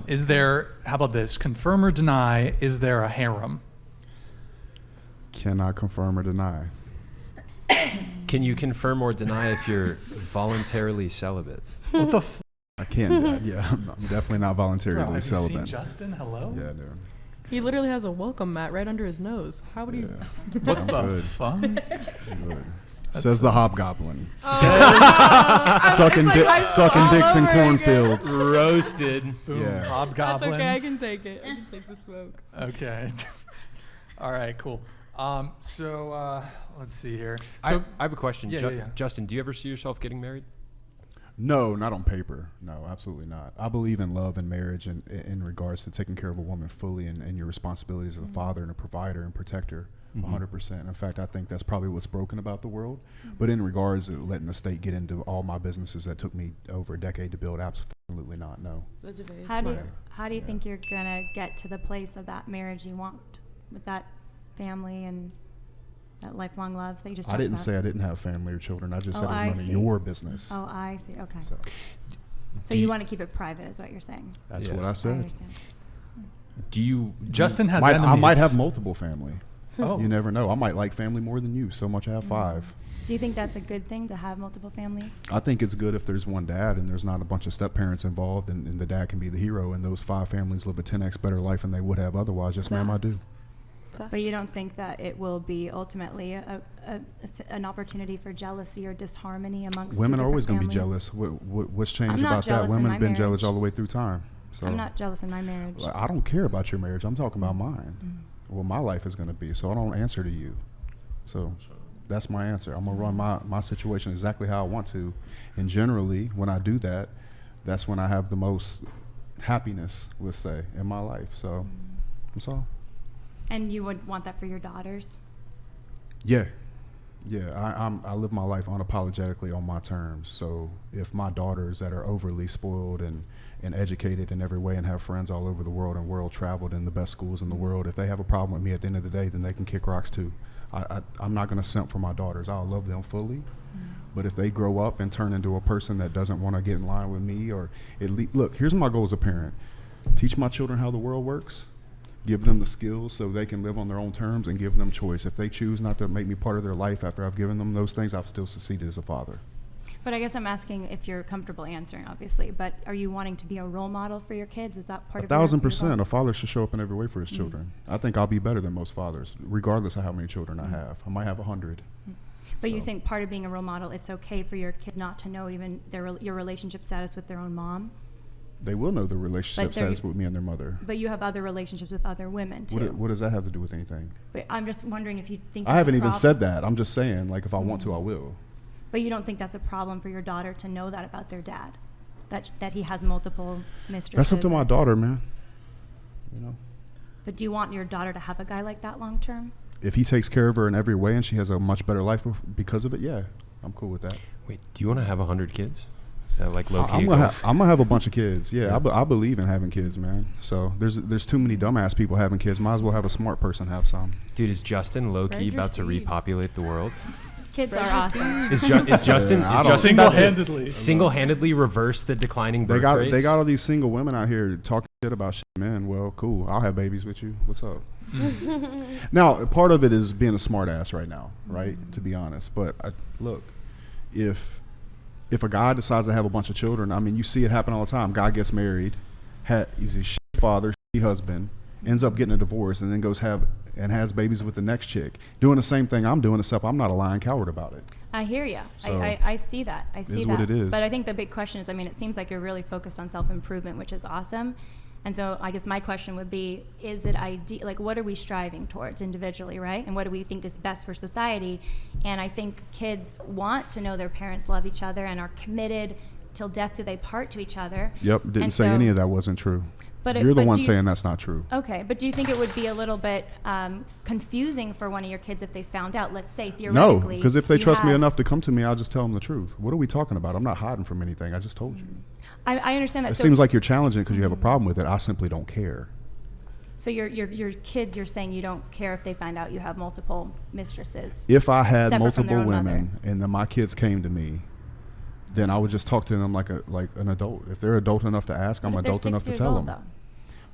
Is there, how about this? Confirm or deny, is there a harem? Cannot confirm or deny. Can you confirm or deny if you're voluntarily celibate? What the I can't. Yeah, I'm definitely not voluntarily Bro, have celibate. you seen Justin? Hello? Yeah, dude. He literally has a welcome mat right under his nose. How would you? What I'm the good. fuck? Good. Says the hobgoblin. Oh. Sucking dicks in over cornfields. Roasted. Boom. Yeah. That's Hobgoblin. okay. I can take it. I can take the smoke. Okay. All right, cool. So let's see here. I have a question. Yeah. Justin, do you ever see yourself getting married? No, not on paper. No, absolutely not. I believe in love and marriage and in regards to taking care of a woman fully and your responsibilities as a father and a provider and protector. 100%. In fact, I think that's probably what's broken about the world. But in regards to letting the state get into all my businesses that took me over a decade to build, absolutely not. No. That's very How smart. do you think you're gonna get to the place of that marriage you want with that family and that lifelong love that you just I talked didn't about? say I didn't have family or children. I just said I it was none of see. your business. Oh, I see. Okay. So So you want to keep it private, is what you're saying? that's Yeah. what I I said. understand. Do you? Justin has I enemies. might have multiple family. Oh. You never know. I might like family more than you. So much I have 5. Do you think that's a good thing to have multiple families? I think it's good if there's one dad and there's not a bunch of step parents involved and the dad can be the hero and those 5 families live a 10x better life than they would have otherwise. Yes, ma'am, I do. But you don't think that it will be ultimately an opportunity for jealousy or disharmony amongst Women two are always different going to be families? jealous. What's changed I'm not about that? jealous in Women my have been jealous marriage. all the way through time. So I'm not jealous in my marriage. Well, I don't care about your marriage. I'm talking about mine. What my life is going to be. So I don't answer to you. So that's my answer. I'm going to run my situation exactly how I want to. And generally, when I do that, that's when I have the most happiness, let's say, in my life. So that's all. And you would want that for your daughters? Yeah. I live my life unapologetically on my terms. So if my daughters that are overly spoiled and educated in every way and have friends all over the world and world traveled in the best schools in the world, if they have a problem with me at the end of the day, then they can kick rocks too. I'm not going to simp for my daughters. I'll love them fully. But if they grow up and turn into a person that doesn't want to get in line with me or look, here's my goal as a parent. Teach my children how the world works. Give them the skills so they can live on their own terms and give them choice. If they choose not to make me part of their life after I've given them those things, I've still succeeded as a father. But I guess I'm asking if you're comfortable answering, obviously. But are you wanting to be a role model for your kids? Is that part of your 1,000%. A father should show up in every way for his children. I think I'll be better than most fathers, regardless of how many children I have. I might have 100. But you So. think part of being a role model, it's okay for your kids not to know even your relationship status with their own mom? They will know the relationship But they're- status with me and their mother. But you have other relationships with other women, too. What does that have to do with anything? But I'm just wondering if you think I that's haven't a even problem. said that. I'm just saying, like, if I want to, I will. But you don't think that's a problem for your daughter to know that about their dad? That he has multiple mistresses? That's up to my daughter, man. You know? But do you want your daughter to have a guy like that long term? If he takes care of her in every way and she has a much better life because of it, yeah, I'm cool with that. Wait, do you want to have 100 kids? Is that like low key? I'm gonna have a bunch of kids. Yeah, I believe in having kids, man. So there's too many dumbass people having kids. Might as well have a smart person have some. Dude, is Justin low Spread key your about to seed. repopulate the world? Kids Spread are your awesome. Is Justin I is don't- Justin about to Single-handedly. single-handedly reverse the declining birth rates? They got all these single women out here talking shit about shit, man. Well, cool. I'll have babies with you. What's up? Now, part of it is being a smart ass right now, right? To be honest. But look, if a guy decides to have a bunch of children, I mean, you see it happen all the time. Guy gets married, he's a shit father, shit husband, ends up getting a divorce, and then goes has babies with the next chick, doing the same thing I'm doing, except I'm not a lying coward about it. I hear you. So, I see that. I see is that. what it is. But I think the big question is, I mean, it seems like you're really focused on self-improvement, which is awesome. And so I guess my question would be, is it ideal? Like, what are we striving towards individually, right? And what do we think is best for society? And I think kids want to know their parents love each other and are committed till death do they part to each other. Yep, didn't And say so- any of that wasn't true. But You're the but one do you- saying that's not true. Okay, but do you think it would be a little bit confusing for one of your kids if they found out, let's say No, theoretically? because if they you trust me had- enough to come to me, I'll just tell them the truth. What are we talking about? I'm not hiding from anything. I just told you. I understand that. It So- seems like you're challenging because you have a problem with it. I simply don't care. So your kids, you're saying you don't care if they find out you have multiple mistresses? If I had Separate from their multiple own women mother. and then my kids came to me, then I would just talk to them like an adult. If they're adult enough to ask, I'm What if they're adult 6 enough to years tell old, them. though?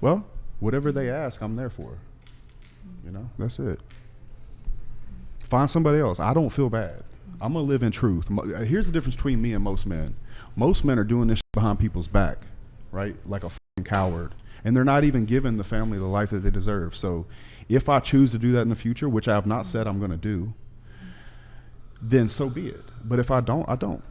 Well, whatever they ask, I'm there for. You know, that's it. Find somebody else. I don't feel bad. I'm gonna live in truth. Here's the difference between me and most men. Most men are doing this shit behind people's back, right? Like a fucking coward. And they're not even giving the family the life that they deserve. So if I choose to do that in the future, which I have not said I'm gonna do, then so be it. But if I don't, I don't.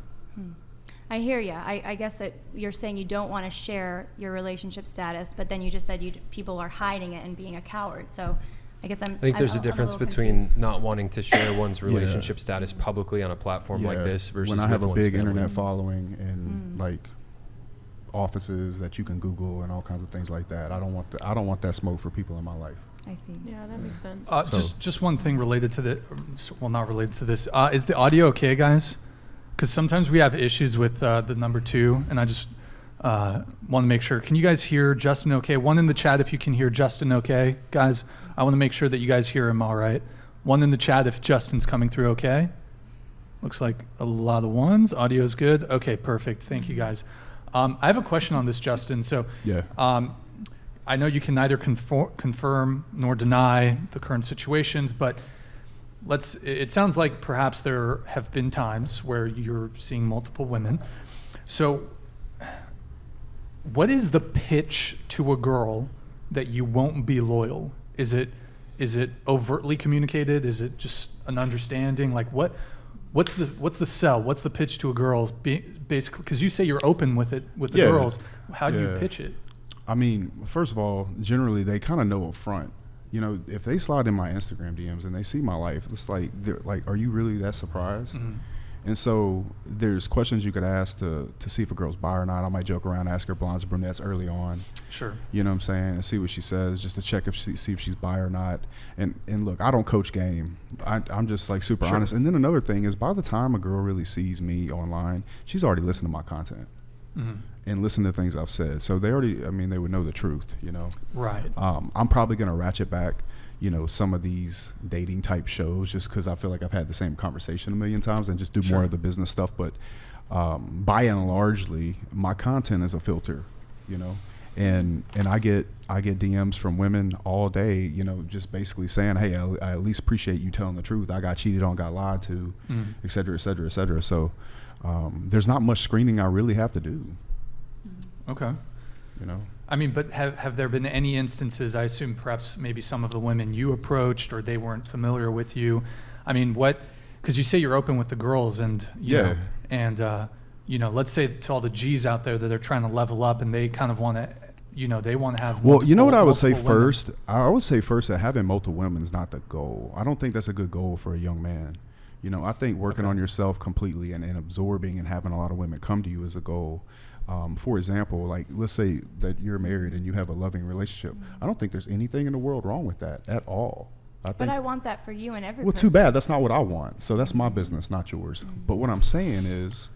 I hear you. I guess that you're saying you don't want to share your relationship status, but then you just said people are hiding it and being a coward. So I guess I think there's a difference between not wanting to share one's relationship status publicly on a platform like this versus when I have with a one's big family. internet following and like offices that you can Google and all kinds of things like that. I don't want that smoke for people in my life. I see. Yeah, that makes sense. Just one thing related to the, well, not related to this. Is the audio okay, guys? Because sometimes we have issues with the number 2, and I just want to make sure. Can you guys hear Justin okay? One in the chat if you can hear Justin okay. Guys, I want to make sure that you guys hear him all right. One in the chat if Justin's coming through okay. Looks like a lot of ones. Audio's good. Okay, perfect. Thank you, guys. I have a question on this, Justin. So I know you can neither confirm nor deny the current situations, but it sounds like perhaps there have been times where you're seeing multiple women. So what is the pitch to a girl that you won't be loyal? Is it overtly communicated? Is it just an understanding? Like what's the sell? What's the pitch to a girl? Basically, because you say you're open with it with the girls. How do you pitch it? I mean, first of all, generally they kind of know up front. You know, if they slide in my Instagram DMs and they see my life, it's like, they're like, are you really that surprised? Mm-hmm. And so there's questions you could ask to see if a girl's bi or not. I might joke around, ask her blondes or brunettes early on. Sure. You know what I'm saying? And see what she says, just to check see if she's bi or not. And look, I don't coach game. I'm just like super honest. And then another thing is, by the time a girl really sees me online, she's already listened to my content. Mm-hmm. And listen to things I've said. So they would know the truth, you know? Right. I'm probably going to ratchet back, you know, some of these dating type shows just because I feel like I've had the same conversation a million times and just do more of the business stuff. But by and largely, my content is a filter, you know? And I get DMs from women all day, you know, just basically saying, hey, I at least appreciate you telling the truth. I got cheated on, got lied to, et cetera, et cetera, et cetera. So there's not much screening I really have to do. Okay. You know, I mean, but have there been any instances, I assume perhaps maybe some of the women you approached or they weren't familiar with you? I mean, because you say you're open with the girls and, you know, and, you know, let's say to all the G's out there that they're trying to level up and they kind of want to, you know, they want to have well, you know what I would say women. first? I would say first that having multiple women is not the goal. I don't think that's a good goal for a young man. You know, I think working on yourself completely and absorbing and having a lot of women come to you is a goal. For example, like let's say that you're married and you have a loving relationship. I don't think there's anything in the world wrong with that at all. But I want that for you and every Well, person. too bad. That's not what I want. So that's my business, not yours. But what I'm saying is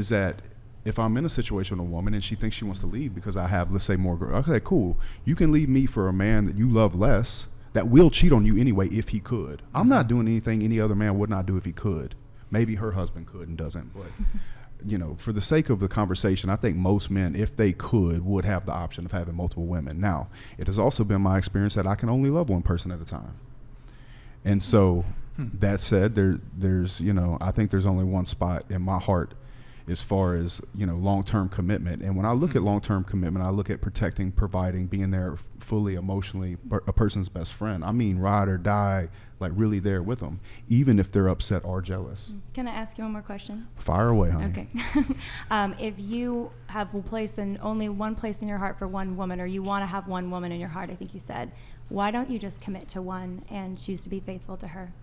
that if I'm in a situation with a woman and she thinks she wants to leave because I have, let's say, more girls, okay, cool. You can leave me for a man that you love less that will cheat on you anyway if he could. I'm not doing anything any other man would not do if he could. Maybe her husband could and doesn't, but you know, for the sake of the conversation, I think most men, if they could, would have the option of having multiple women. Now, it has also been my experience that I can only love one person at a time. And so that said, there's, you know, I think there's only one spot in my heart as far as, you know, long-term commitment. And when I look at long-term commitment, I look at protecting, providing, being there fully emotionally, a person's best friend. I mean, ride or die, like really there with them, even if they're upset or jealous. Can I ask you one more question? Fire away, honey. Okay. If you have only one place in your heart for one woman, or you want to have one woman in your heart, I think you said, why don't you just commit to one and choose to be faithful to her?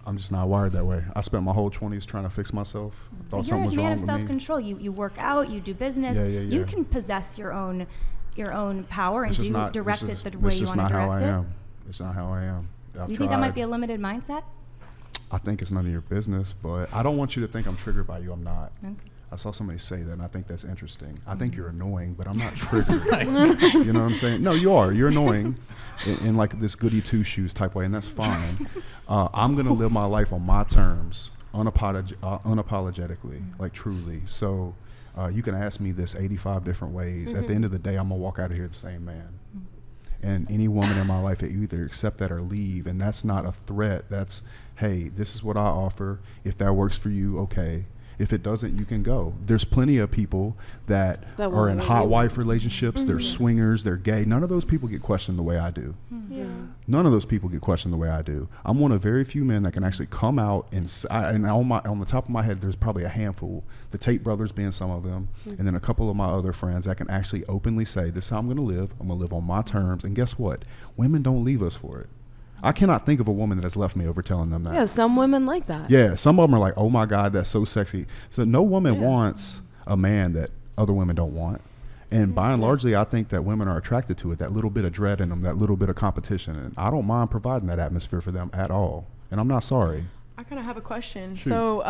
I'm just not wired that way. I spent my whole 20s trying to fix myself. I thought something was wrong with me. You're a man of self-control. You work out, you do business. Yeah. You can possess your own power and direct it the way you want to direct it. It's just not how I am. It's not how I am. You think that might be a limited mindset? I think it's none of your business, but I don't want you to think I'm triggered by you. I'm not. Okay. I saw somebody say that, and I think that's interesting. I think you're annoying, but I'm not triggered. You know what I'm saying? No, you are. You're annoying in like this goody two-shoes type way, and that's fine. I'm going to live my life on my terms unapologetically, like truly. So you can ask me this 85 different ways. At the end of the day, I'm gonna walk out of here the same man. And any woman in my life, you either accept that or leave. And that's not a threat. That's, hey, this is what I offer. If that works for you, okay. If it doesn't, you can go. There's plenty of people that are in hot wife relationships. They're swingers. They're gay. None of those people get questioned the way I do. None of those people get questioned the way I do. I'm one of very few men that can actually come out and on the top of my head, there's probably a handful. The Tate brothers being some of them, and then a couple of my other friends that can actually openly say, "This is how I'm going to live. I'm going to live on my terms." And guess what? Women don't leave us for it. I cannot think of a woman that has left me over telling them that. Yeah, some women like that. Yeah, some of them are like, "Oh my God, that's so sexy." So no woman wants a man that other women don't want. And by and largely, I think that women are attracted to it, that little bit of dread in them, that little bit of competition. And I don't mind providing that atmosphere for them at all. And I'm not sorry. I kind of have a question. Shoot. So,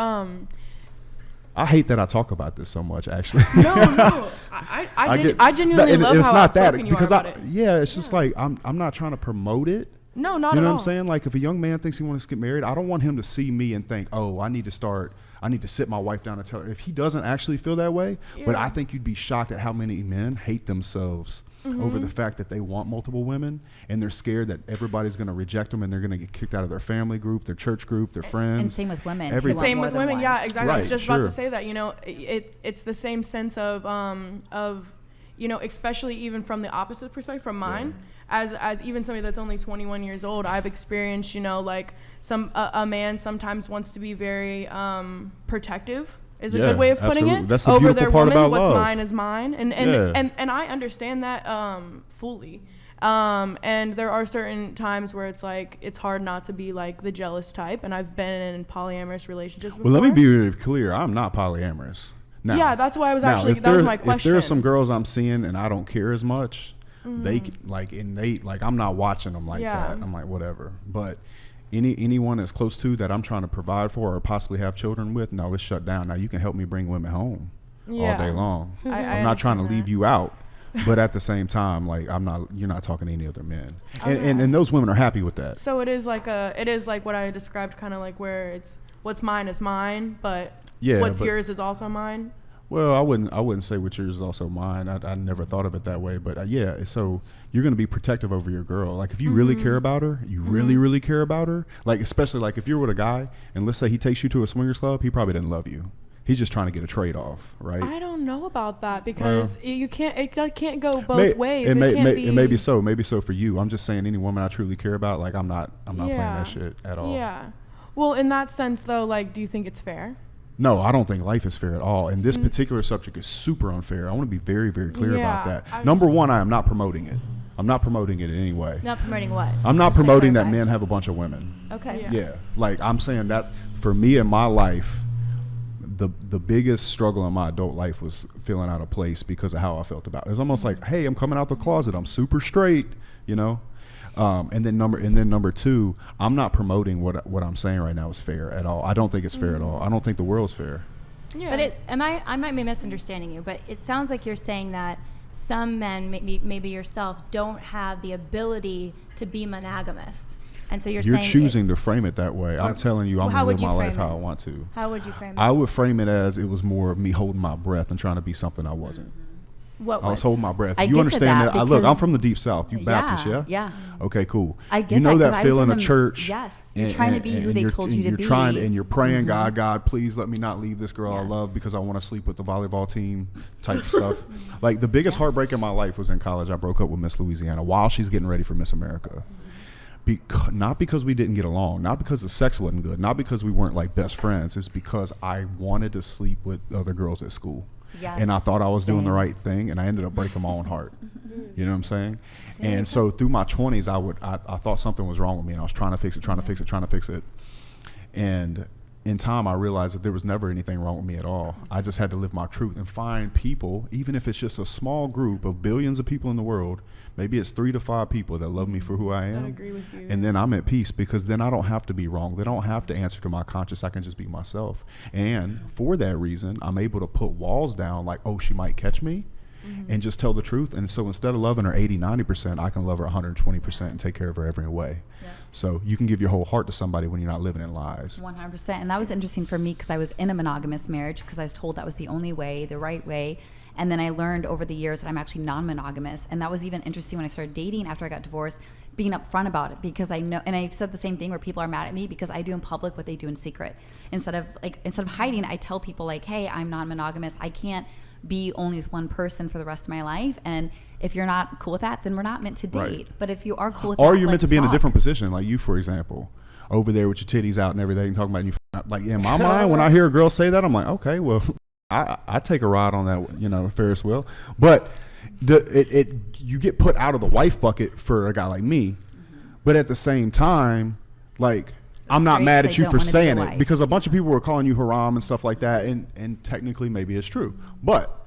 I hate that I talk about this so much, actually. no. I genuinely love how outspoken you are about it. Yeah, it's just like, I'm not trying to promote it. No, not You at know all. what I'm saying? Like, if a young man thinks he wants to get married, I don't want him to see me and think, oh, I need to sit my wife down and tell her. If he doesn't actually feel that way, but I think you'd be shocked at how many men hate themselves over the fact that they want multiple women, and they're scared that everybody's going to reject them and they're going to get kicked out of their family group, their church group, their friends. And same with women. Everything. Same with women, yeah, exactly. I was just about Sure. to say that, it's the same sense of especially even from the opposite perspective, from mine, as even somebody that's only 21 years old, I've experienced, like a man sometimes wants to be very protective. Is a good way of putting absolutely. it. That's the over beautiful their part woman, about what's love. mine is mine, and I understand that fully. And there are certain times where it's like it's hard not to be like the jealous type, and I've been in polyamorous relationships before. Well, let me be really clear. I'm not polyamorous. Now, yeah, that's why I was actually that was my question. If there are some girls I'm seeing and I don't care as much, they I'm not watching them like that. I'm like, whatever. But anyone that's close to that I'm trying to provide for or possibly have children with, no, it's shut down. Now you can help me bring women home all day long. I'm not trying to leave you out. But at the same time, like you're not talking to any other men, and those women are happy with that. So it is like what I described, kind of like where it's what's mine is mine, but what's yours is also mine. Well, I wouldn't say what's yours is also mine. I never thought of it that way, but so you're going to be protective over your girl. Like if you really care about her, you really care about her. Like especially like if you're with a guy and let's say he takes you to a swingers club, he probably didn't love you. He's just trying to get a trade off, right? I don't know about that because it can't go both ways. It may be so for you. I'm just saying any woman I truly care about, like I'm not playing that shit at all. Yeah. Well, in that sense though, like do you think it's fair? No, I don't think life is fair at all. And this particular subject is super unfair. I want to be very, very clear about that. Number one, I am not promoting it. I'm not promoting it in any way. Not promoting what? I'm not Just to promoting that clarify. men have a bunch of women. Okay. Yeah. Like I'm saying that for me in my life, the biggest struggle in my adult life was feeling out of place because of how I felt about it. It was almost like, hey, I'm coming out the closet. I'm super straight, And then number two, I'm not promoting what I'm saying right now is fair at all. I don't think it's fair at all. I don't think the world's fair. Yeah. But I might be misunderstanding you, but it sounds like you're saying that some men, maybe yourself, don't have the ability to be monogamous. And so you're saying choosing to frame it that way. I'm telling you, I'm going to live my life how I want to. How would you frame it? I would frame it as it was more of me holding my breath and trying to be something I wasn't. I was holding my breath. I You get understand to that? that Look, I'm from the Deep South. You Yeah, Baptist, yeah? yeah. Okay, cool. I get you know that, 'cause that I was feeling in of church. Yes. You're trying to be who they told you to be. And you're praying, God, please let me not leave this girl I love because I want to sleep with the volleyball team type stuff. Like the biggest heartbreak in my life was in college. I broke up with Miss Louisiana while she's getting ready for Miss America. Not because we didn't get along, not because the sex wasn't good, not because we weren't like best friends. It's because I wanted to sleep with other girls at school. Yes, and I thought I was doing the right thing, and I ended up breaking my own heart. You know what I'm saying? And so through my 20s, I thought something was wrong with me, and I was trying to fix it. And in time, I realized that there was never anything wrong with me at all. I just had to live my truth and find people, even if it's just a small group of billions of people in the world, maybe it's 3 to 5 people that love me for who I am. I agree with you. And then I'm at peace because then I don't have to be wrong. They don't have to answer to my conscience. I can just be myself. And for that reason, I'm able to put walls down like, oh, she might catch me. and just tell the truth. And so instead of loving her 80, 90%, I can love her 120% and take care of her every way. Yeah. So you can give your whole heart to somebody when you're not living in lies. 100%. And that was interesting for me because I was in a monogamous marriage because I was told that was the only way, the right way. And then I learned over the years that I'm actually non-monogamous. And that was even interesting when I started dating after I got divorced, being upfront about it, because I know, and I've said the same thing where people are mad at me because I do in public what they do in secret. Instead of hiding, I tell people like, hey, I'm non-monogamous. I can't be only with one person for the rest of my life. And if you're not cool with that, then we're not meant to date. Right. But if you are cool with or that, you're meant to let's be in a talk. different position, like you, for example, over there with your titties out and everything, talking about you. Like in my mind, when I hear a girl say that, I'm like, okay, well, I take a ride on that, Ferris wheel. But you get put out of the wife bucket for a guy like me. But at the same time, like, I'm not mad at you for saying it, because a bunch of people were calling you haram and stuff like that, and technically maybe it's true. But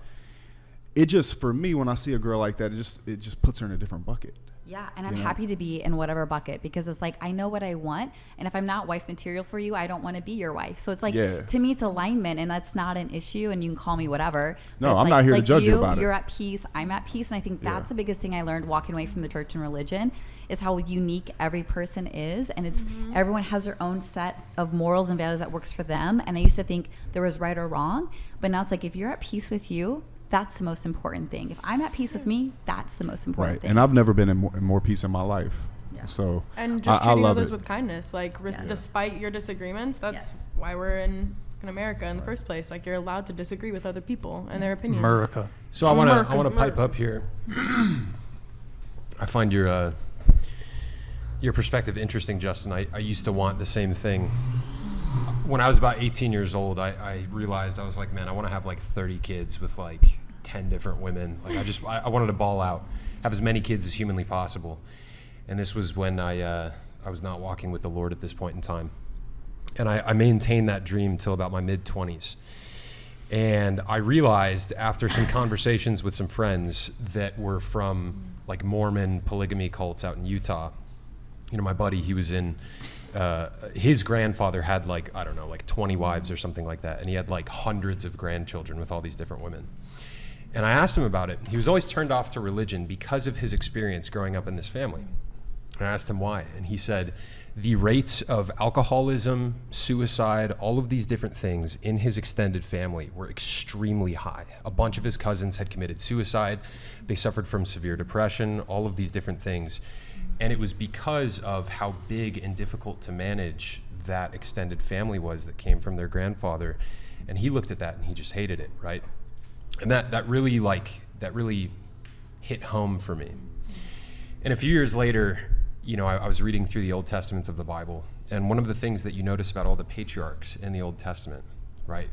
it just, for me, when I see a girl like that, it just puts her in a different bucket. Yeah, and I'm happy to be in whatever bucket, because it's like, I know what I want, and if I'm not wife material for you, I don't want to be your wife. So it's like, to me, it's alignment, and that's not an issue, and you can call me whatever. No, I'm not here to judge you about it. You're at peace, I'm at peace, and I think that's the biggest thing I learned walking away from the church and religion, is how unique every person is, and it's everyone has their own set of morals and values that works for them. And I used to think there was right or wrong, but now it's like, if you're at peace with you, that's the most important thing. If I'm at peace with me, that's the most important thing. And I've never been in more peace in my life. Yeah. So and just treating I love others it. with kindness, like despite your disagreements. That's why we're in America in the first place. Like, you're allowed to disagree with other people and their opinions. America. So I want to pipe up here. I find your perspective interesting, Justin. I used to want the same thing. When I was about 18 years old, I realized, I was like, man, I want to have like 30 kids with like 10 different women. Like, I wanted to ball out, have as many kids as humanly possible. And this was when I was not walking with the Lord at this point in time. And I maintained that dream till about my mid-20s. And I realized, after some conversations with some friends that were from like Mormon polygamy cults out in Utah, my buddy, he was in, his grandfather had like 20 wives or something like that. And he had like hundreds of grandchildren with all these different women. And I asked him about it. He was always turned off to religion because of his experience growing up in this family. And I asked him why. And he said the rates of alcoholism, suicide, all of these different things in his extended family were extremely high. A bunch of his cousins had committed suicide. They suffered from severe depression, all of these different things. And it was because of how big and difficult to manage that extended family was that came from their grandfather. And he looked at that and he just hated it, right? And that really hit home for me. And a few years later, I was reading through the Old Testament of the Bible. And one of the things that you notice about all the patriarchs in the Old Testament, right?